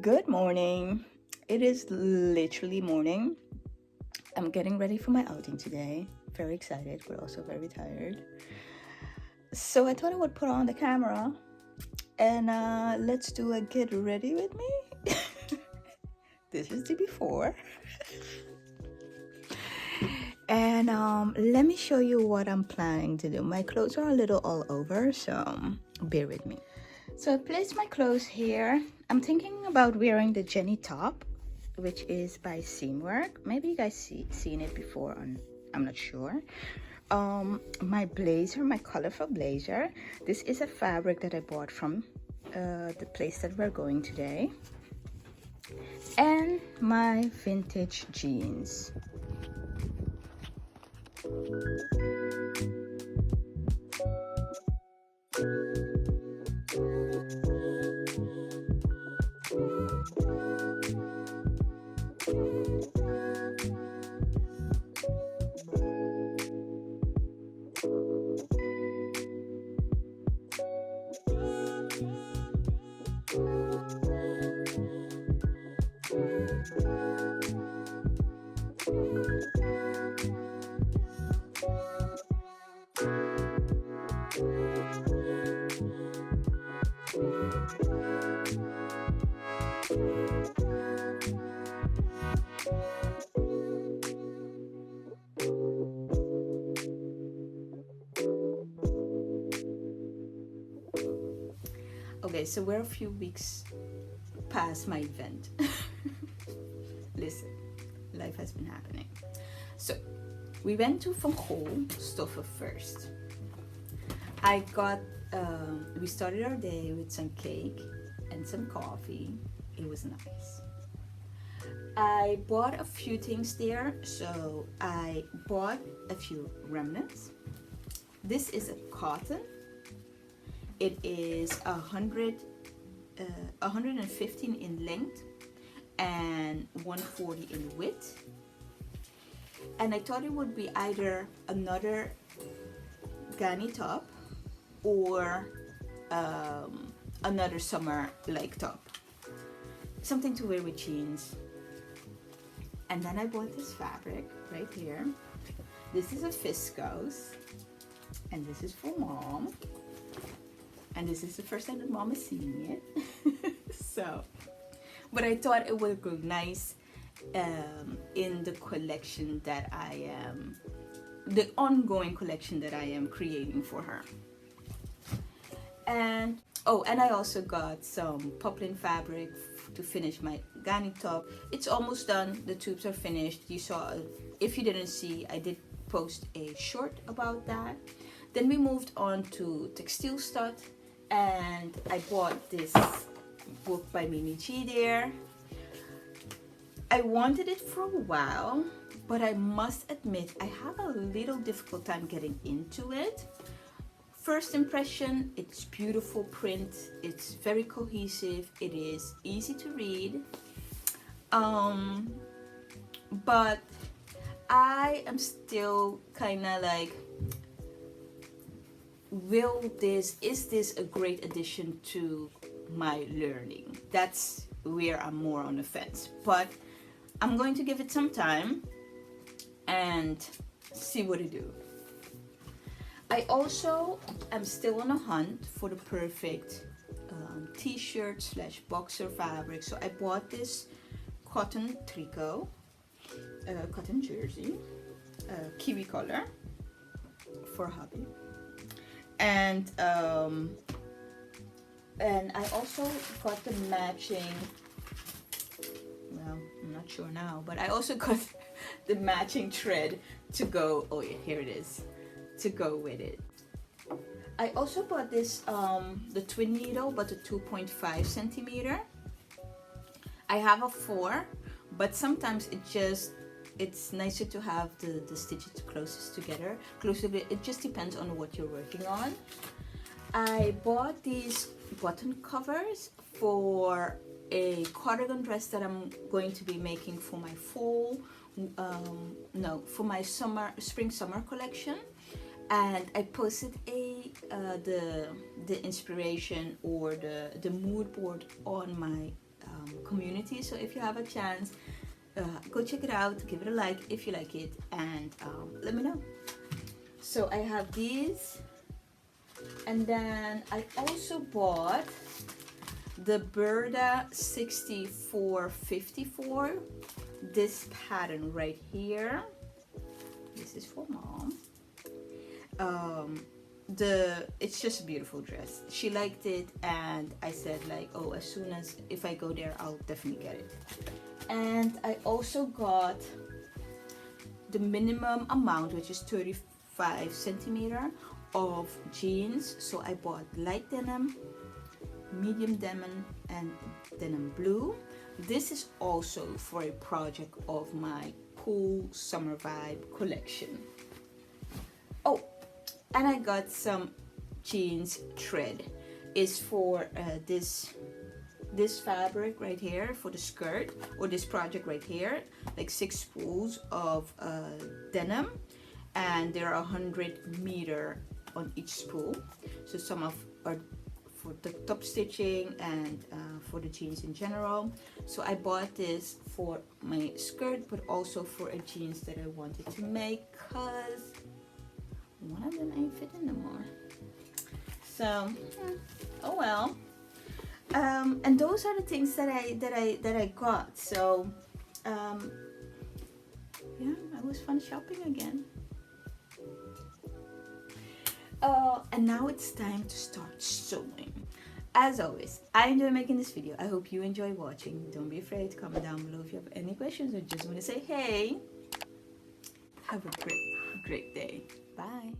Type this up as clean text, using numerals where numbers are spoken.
Good morning. It is literally morning. I'm getting ready for my outing today. Very excited, but also very tired. So I thought I would put on the camera and let's do a get ready with me. This is the before. And let me show you what I'm planning to do. My clothes are a little all over, so bear with me. So I placed my clothes here. I'm thinking about wearing the Jenny top, which is by Seamwork. Maybe you guys seen it before I'm not sure. My blazer, my colorful blazer. This is a fabric that I bought from the place that we're going today. And my vintage jeans. Okay, so we're a few weeks past my event. Listen, life has been happening. So we went to Van Gogh Stoffen first. We started our day with some cake and some coffee. It was nice. I bought a few things there, so I bought a few remnants. This is a cotton. It is 115 in length and 140 in width. And I thought it would be either another Ghani top or another summer like top. Something to wear with jeans. And then I bought this fabric right here. This is a viscose. And this is for mom. And this is the first time that mom is seeing it. But I thought it would look nice in the collection that I am, the ongoing collection that I am creating for her. And I also got some poplin fabric to finish my Ghani top. It's almost done. The tubes are finished. You saw, if you didn't see, I did post a short about that. Then we moved on to textile stud. And I bought this book by Mimi G there. I wanted it for a while, but I must admit I have a little difficult time getting into it. First impression, it's beautiful print, it's very cohesive, it is easy to read. But I am still kind of like, is this a great addition to my learning? That's where I'm more on the fence, but I'm going to give it some time and see what it do. I also am still on a hunt for the perfect t-shirt / boxer fabric. So I bought this cotton tricot, cotton jersey, kiwi color for hubby. And I also got the matching, well, I'm not sure now, but I also got the matching thread to go, oh yeah, here it is, to go with it. I also bought this, the twin needle, but the 2.5 centimeter. I have a 4, but sometimes it's nicer to have the stitches closest together. It just depends on what you're working on. I bought these button covers for a cardigan dress that I'm going to be making for my for my spring summer collection. And I posted the inspiration or the mood board on my community. So if you have a chance, go check it out, give it a like if you like it, and let me know. So I have these, and then I also bought the Berta 6454, this pattern right here. This is for mom. It's just a beautiful dress. She liked it, and I said like, oh, as soon as if I go there, I'll definitely get it. And I also got the minimum amount, which is 35 centimeter of jeans. So I bought light denim, medium denim, and denim blue. This is also for a project of my cool summer vibe collection. Oh, and I got some jeans thread. Is for this fabric right here for the skirt, or this project right here, like 6 spools of denim, and there are 100 meter on each spool. So some of are for the top stitching and for the jeans in general. So I bought this for my skirt, but also for a jeans that I wanted to make, cause one of them ain't fitting no more. So oh well. And those are the things that I got. So yeah, it was fun shopping again. And now it's time to start sewing. As always, I enjoy making this video. I hope you enjoy watching. Don't be afraid to comment down below if you have any questions or just want to say hey. Have a great day. Bye.